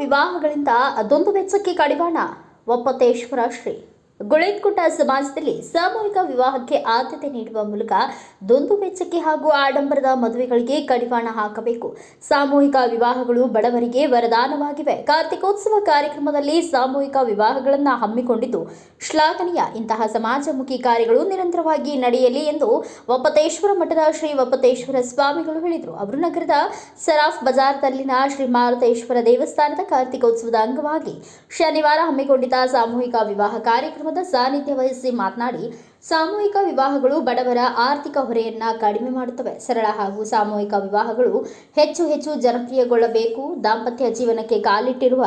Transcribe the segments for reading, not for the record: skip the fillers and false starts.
ವಿವಾಹಗಳಿಂದ ಅದೊಂದು ವೆಚ್ಚಕ್ಕೆ ಕಡಿವಾಣ. ಒಪ್ಪತೇಶ್ವರ ಶ್ರೀ ಗುಳೇದಕುಂಟ ಸಮಾಜದಲ್ಲಿ ಸಾಮೂಹಿಕ ವಿವಾಹಕ್ಕೆ ಆದ್ಯತೆ ನೀಡುವ ಮೂಲಕ ದುಂದು ವೆಚ್ಚಕ್ಕೆ ಹಾಗೂ ಆಡಂಬರದ ಮದುವೆಗಳಿಗೆ ಕಡಿವಾಣ ಹಾಕಬೇಕು. ಸಾಮೂಹಿಕ ವಿವಾಹಗಳು ಬಡವರಿಗೆ ವರದಾನವಾಗಿವೆ. ಕಾರ್ತಿಕೋತ್ಸವ ಕಾರ್ಯಕ್ರಮದಲ್ಲಿ ಸಾಮೂಹಿಕ ವಿವಾಹಗಳನ್ನು ಹಮ್ಮಿಕೊಂಡಿದ್ದು ಶ್ಲಾಘನೀಯ. ಇಂತಹ ಸಮಾಜಮುಖಿ ಕಾರ್ಯಗಳು ನಿರಂತರವಾಗಿ ನಡೆಯಲಿ ಎಂದು ಒಪ್ಪತೇಶ್ವರ ಮಠದ ಶ್ರೀ ಒಪ್ಪತೇಶ್ವರ ಸ್ವಾಮಿಗಳು ಹೇಳಿದರು. ಅವರು ನಗರದ ಸರಾಫ್ ಬಜಾರ್ದಲ್ಲಿನ ಶ್ರೀ ಮಾರುತೇಶ್ವರ ದೇವಸ್ಥಾನದ ಕಾರ್ತಿಕೋತ್ಸವದ ಅಂಗವಾಗಿ ಶನಿವಾರ ಹಮ್ಮಿಕೊಂಡಿದ್ದ ಸಾಮೂಹಿಕ ವಿವಾಹ ಕಾರ್ಯಕ್ರಮ ಸಾನ್ನಿಧ್ಯ ವಹಿಸಿ ಮಾತನಾಡಿ, ಸಾಮೂಹಿಕ ವಿವಾಹಗಳು ಬಡವರ ಆರ್ಥಿಕ ಹೊರೆಯನ್ನ ಕಡಿಮೆ ಮಾಡುತ್ತವೆ. ಸರಳ ಹಾಗೂ ಸಾಮೂಹಿಕ ವಿವಾಹಗಳು ಹೆಚ್ಚು ಜನಪ್ರಿಯಗೊಳ್ಳಬೇಕು. ದಾಂಪತ್ಯ ಜೀವನಕ್ಕೆ ಕಾಲಿಟ್ಟಿರುವ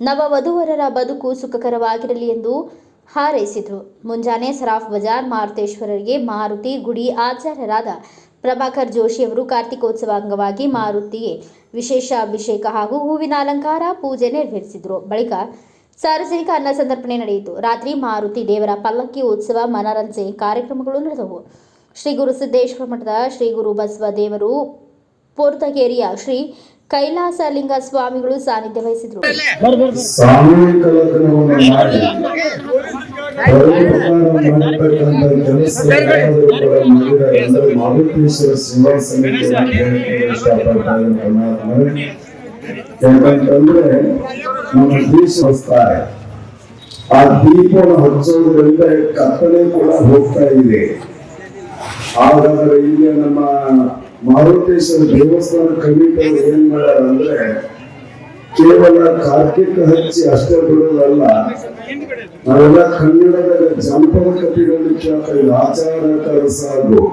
ನವವಧುವರರ ಬದುಕು ಸುಖಕರವಾಗಿರಲಿ ಎಂದು ಹಾರೈಸಿದರು. ಮುಂಜಾನೆ ಸರಾಫ್ ಬಜಾರ್ ಮಾರುತೇಶ್ವರರಿಗೆ ಮಾರುತಿ ಗುಡಿ ಆಚಾರ್ಯರಾದ ಪ್ರಭಾಕರ್ ಜೋಶಿ ಅವರು ಕಾರ್ತಿಕೋತ್ಸವ ಅಂಗವಾಗಿ ಮಾರುತಿಗೆ ವಿಶೇಷ ಅಭಿಷೇಕ ಹಾಗೂ ಹೂವಿನ ಅಲಂಕಾರ ಪೂಜೆ ನೆರವೇರಿಸಿದರು. ಬಳಿಕ ಸಾರ್ವಜನಿಕ ಅನ್ನ ಸಂತರ್ಪಣೆ ನಡೆಯಿತು. ರಾತ್ರಿ ಮಾರುತಿ ದೇವರ ಪಲ್ಲಕ್ಕಿ ಉತ್ಸವ ಮನರಂಜನೆ ಕಾರ್ಯಕ್ರಮಗಳು ನಡೆದವು. ಶ್ರೀ ಗುರುಸಿದ್ದೇಶ್ವರ ಮಠದ ಶ್ರೀ ಗುರು ಬಸವ ದೇವರು ಪೋರ್ತಗೇರಿಯ ಶ್ರೀ ಕೈಲಾಸಲಿಂಗ ಸ್ವಾಮಿಗಳು ಸಾನ್ನಿಧ್ಯ ವಹಿಸಿದರು. ಸಾಮೂಹಿಕ ಲಗ್ನವನ್ನು ಮಾಡಿ ಮಾರುತೇಶ್ವರ ಸೇವಾ ಯಾಕಂತಂದ್ರೆ ನಮ್ಮ ದೀಪ ಹಚ್ತಾರೆ. ಆ ದೀಪವನ್ನು ಹಚ್ಚೋದ್ರಿಂದ ಕತ್ತಲೆ ಕೂಡ ಹೋಗ್ತಾ ಇದೆ. ಹಾಗಾದ್ರೆ ಇಲ್ಲಿ ನಮ್ಮ ಮಾರುತೇಶ್ವರ ದೇವಸ್ಥಾನ ಕಮಿಟಿ ಏನ್ ಮಾಡ್ಯಾರ ಅಂದ್ರೆ ಕೇವಲ ಕಾರ್ತಿಕ ಹಚ್ಚಿ ಅಷ್ಟೇ ಬಿಡೋದಲ್ಲ, ನಾವೆಲ್ಲ ಕನ್ನಡದ ಜಾನಪದ ಕಥೆಗಳಲ್ಲಿ ಕೇಳ್ತಾ ಆಚಾರ ಸಾಗು,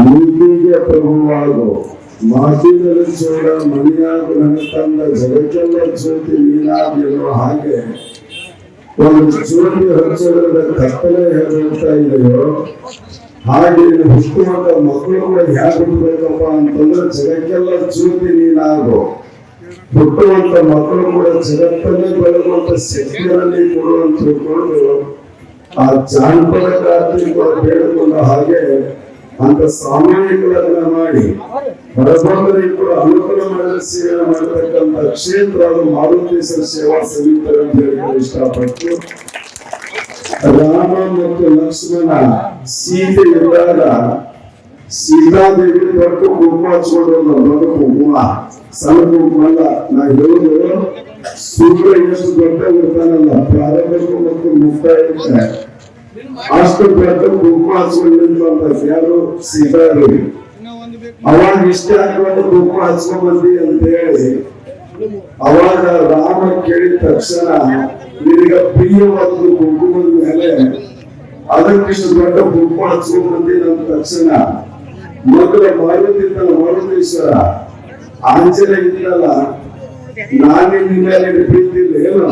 ನೀತಿಗೆ ಪ್ರಭುವಾಗು, ಮಾತಿನಲ್ಲಿ ಚೋಡ ಮನೆಯಾಗ ನನ್ನ ತಂದ ಜಗಕ್ಕೆಲ್ಲ ಜ್ಯೋತಿ ನೀನಾಗಿ ಎನ್ನುವ ಹಾಗೆ ಒಂದು ಜ್ಯೋತಿ ಹಚ್ಚೋದ್ರಿಂದ ಕತ್ತಲೆ ಹೇಳುತ್ತಾ ಇದೆಯೋ ಹಾಗೆ ಹುಟ್ಟುವಂತ ಮಕ್ಕಳು ಕೂಡ ಹೇಗೆ ಹುಟ್ಟಬೇಕಪ್ಪ ಅಂತಂದ್ರೆ ಜಗಕ್ಕೆಲ್ಲ ಜ್ಯೋತಿ ನೀನಾಗು. ಹುಟ್ಟುವಂತ ಮಕ್ಕಳು ಕೂಡ ಜಗತ್ತನ್ನೇ ಬೆಳಗುವಂತ ಶಕ್ತಿಯಲ್ಲಿ ಕೊಡುವಂತ ತಿಳ್ಕೊಂಡು ಆ ಜಾನಪದ ಕಾರ್ತಿಕ ಬೇಡಿಕೊಂಡ ಹಾಗೆ ಅಂತ ಸಾಮೂಹಿಕ ಲಗ್ನ ಮಾಡಿ ಬಡಬಡವರಿಗೆ ಕೂಡ ಅನುಕೂಲ ಮಾಡಲು ಸೇವೆ ಮಾಡತಕ್ಕಂಥ ಕ್ಷೇತ್ರ ಅದು ಮಾರುತೇಶ್ವರ ಸೇವಾ ಸಮಿತಿ ಅಂತ ಹೇಳಿ ಇಷ್ಟಪಟ್ಟು, ರಾಮ ಮತ್ತು ಲಕ್ಷ್ಮಣ ಸೀತೆ ಇದ್ದಾಗ ಸೀತಾದೇವಿ ದೊಡ್ಡ ಕುಂಕುಮ ಹಚ್ಕೊಂಡು ದೊಡ್ಡ ಕುಂಕುಮ, ಸಣ್ಣ ಕುಂಕುಮ ಅಲ್ಲ. ನಾ ಹೇಳುದು ಸೂರ್ಯ ಎಷ್ಟು ದೊಡ್ಡ ಇರ್ತಾನಲ್ಲ, ಪ್ರಾರಂಭಿಕ ಮತ್ತು ಮುಕ್ತಾಯ ಇರ್ತಾರೆ, ಅಷ್ಟು ದೊಡ್ಡ ಕುಂಕುಮ ಹಚ್ಕೊಂಡಿರುವಂತ ಯಾರು ಸೀತಾದೇವಿ. ಅವಾಗ ಇಷ್ಟ ಹಾಕೊಂಡು ಕುಂಕುಮ ಹಚ್ಕೊಂಡ್ ಬಂದಿ ಅಂತ ಹೇಳಿ ಅವಾಗ ರಾಮ ಕೇಳಿದ ತಕ್ಷಣ ನಿನಗ ಪ್ರಿಯವಾದ ಕುಂಕುಮದ ಮೇಲೆ ಅದಕ್ಕಿಷ್ಟು ದೊಡ್ಡ ಕುಂಕುಮ ಹಚ್ಕೊಂಡ್ ಬಂದಿ ಅಂದ ತಕ್ಷಣ ಮೊದಲ ಮಾರುತೇಶ್ವರ ಆಂಜನೇಯ ಇದ್ದಲ್ಲ, ನಾನಿನ ಮೇಲೆ ಪ್ರೀತಿ ಇಲ್ಲ ಏನು,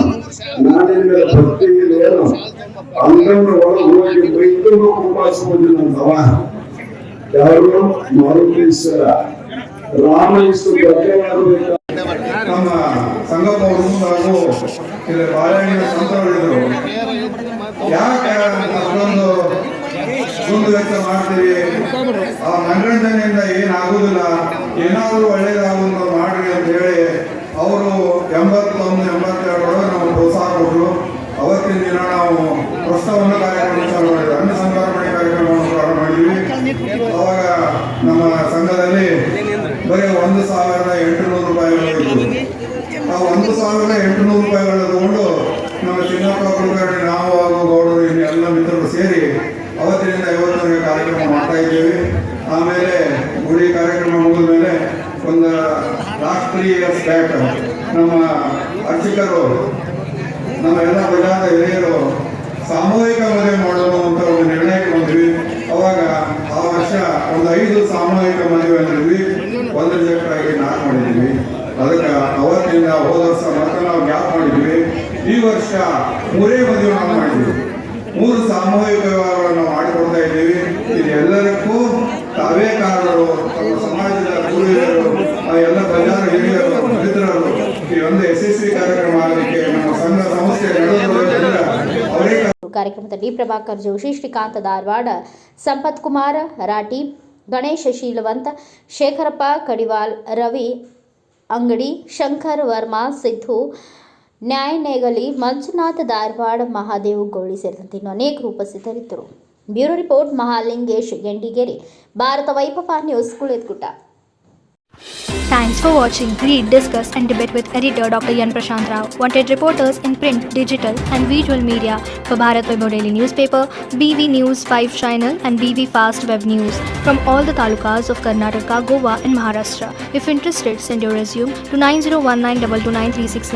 ನಾನಿನ ಮೇಲೆ ಭಕ್ತಿ ಇಲ್ಲ ಏನು, ಅಂಗನ ಒಳಗೆ ಹೋಗಿ ಬೈದು ಕುಂಕುಮ ಹಚ್ಕೊಂಡಿದ್ದಂತವ ಯಾರು ಮಾರುತೇಶ್ವರ. ರಾಮ ಇಷ್ಟು ಭಕ್ತವಾಗಬೇಕು. ನಮ್ಮ ಸಂಗಪ್ಪವರು ಹಾಗೂ ಇಲ್ಲಿ ಬಾಳೆಹಣ್ಣಿನ ಸಂತವರಿದ್ರು, ಯಾಕೆ ಅಷ್ಟೊಂದು ದುಂದು ವೆಚ್ಚ ಮಾಡ್ತೀವಿ, ಆ ಮನರಂಜನೆಯಿಂದ ಏನಾಗುದಿಲ್ಲ, ಏನಾದರೂ ಒಳ್ಳೇದಾಗುವುದು ಮಾಡ್ರಿ ಅಂತ ಹೇಳಿ ಅವರು 81-82 ನಾವು ಪ್ರೋತ್ಸಾಹ ಕೊಟ್ಟರು. ಅವತ್ತಿನ ದಿನ ನಾವು ಪ್ರಸ್ತಾವನೆ ಕಾರ್ಯಕ್ರಮ ಚಾಲು ಮಾಡಿದ್ವಿ, ಅನ್ನ ಸಂತರ್ಪಣೆ ಕಾರ್ಯಕ್ರಮವನ್ನು ಪ್ರಾರಂಭ ಮಾಡಿದ್ವಿ. ಅವಾಗ ನಮ್ಮ ಸಂಘದಲ್ಲಿ ಬರೀ 1,800 ರೂಪಾಯಿಗಳು. ಆ 1,800 ರೂಪಾಯಿಗಳು ತಗೊಂಡು ನಮ್ಮ ಚಿನ್ನಪ್ಪ ಕುಲಕರ್ಣಿ, ನಾವು ಹಾಗೂ ಗೌಡರು ಎಲ್ಲ ಮಿತ್ರರು ಸೇರಿ ಅವತ್ತಿನಿಂದ 50ನೇ ಕಾರ್ಯಕ್ರಮ ಮಾಡ್ತಾ ಇದ್ದೇವೆ. ಆಮೇಲೆ ಗುಡಿ ಕಾರ್ಯಕ್ರಮ ಮುಗಿದ ಮೇಲೆ ಒಂದು ರಾಷ್ಟ್ರೀಯ ಬ್ಯಾಟ್ ನಮ್ಮ ಅರ್ಚಕರು, ನಮ್ಮ ಎಲ್ಲ ಬಜಾರದ ಹಿರಿಯರು ಸಾಮೂಹಿಕ ಮದುವೆ ಮಾಡೋಣ ಅಂತ ಒಂದು ನಿರ್ಣಯಕ್ಕೆ ಬಂದ್ವಿ. ಅವಾಗ ಆ ವರ್ಷ ಒಂದು 5 ಸಾಮೂಹಿಕ ಮದುವೆ ಅಂದಿದ್ವಿ, 1 ರಿಜೆಕ್ಟ್ ಆಗಿ 4 ಮಾಡಿದ್ವಿ. ಅದಕ್ಕೆ ಅವತ್ತಿಂದ ಹೋದ ವರ್ಷ ಮತ್ತೆ ನಾವು ಗ್ಯಾಪ್ ಮಾಡಿದ್ವಿ. ಈ ವರ್ಷ 3 ಮದುವೆ ನಾವು ಮಾಡಿದ್ವಿ, 3 ಸಾಮೂಹಿಕ ವಿವಾಹಗಳನ್ನು ಮಾಡಿಕೊಡ್ತಾ ಇದ್ದೀವಿ. ಇದೆಲ್ಲದಕ್ಕೂ ತಾವೇ ಕಾರಣರು, ತಮ್ಮ ಸಮಾಜದ ಪೂರ್ವಿಕರು, ಎಲ್ಲ ಬಜಾರ ಹಿರಿಯರು, ಮಿತ್ರರು ಈ ಒಂದು ಯಶಸ್ವಿ ಕಾರ್ಯಕ್ರಮ ಆಗಲಿಕ್ಕೆ ನಮ್ಮ ಸಂಘ ಸಂಸ್ಥೆ ಅವರೇ. ಕಾರ್ಯಕ್ರಮದಲ್ಲಿ ಪ್ರಭಾಕರ್ ಜೋಶಿ, ಶ್ರೀಕಾಂತ ಧಾರವಾಡ, ಸಂಪತ್ ಕುಮಾರ್ ರಾಟಿ, ಗಣೇಶ ಶೀಲವಂತ, ಶೇಖರಪ್ಪ ಕಡಿವಾಲ್, ರವಿ ಅಂಗಡಿ, ಶಂಕರ್ ವರ್ಮಾ, ಸಿದ್ದು ನ್ಯಾಯನೇಗಲಿ, ಮಂಜುನಾಥ್ ಧಾರವಾಡ, ಮಹಾದೇವ್ ಗೋಳಿ ಸೇರಿದಂತೆ ಇನ್ನು ಅನೇಕರು ಉಪಸ್ಥಿತರಿದ್ದರು. ಬ್ಯೂರೋ ರಿಪೋರ್ಟ್ ಮಹಾಲಿಂಗೇಶ್ ಎಂಡಿಗೇರಿ, ಭಾರತ ವೈಭವ news, ಗುಳೇದಗುಟ್ಟ. Thanks for watching. Read, discuss and debate with editor Dr. Yan Prashant Rao. Wanted reporters in print, digital and visual media for Bharat Vaibhav Daily Newspaper, BV News 5 Channel and BV Fast Web News from all the talukas of Karnataka, Goa and Maharashtra. If interested, send your resume to 9019229369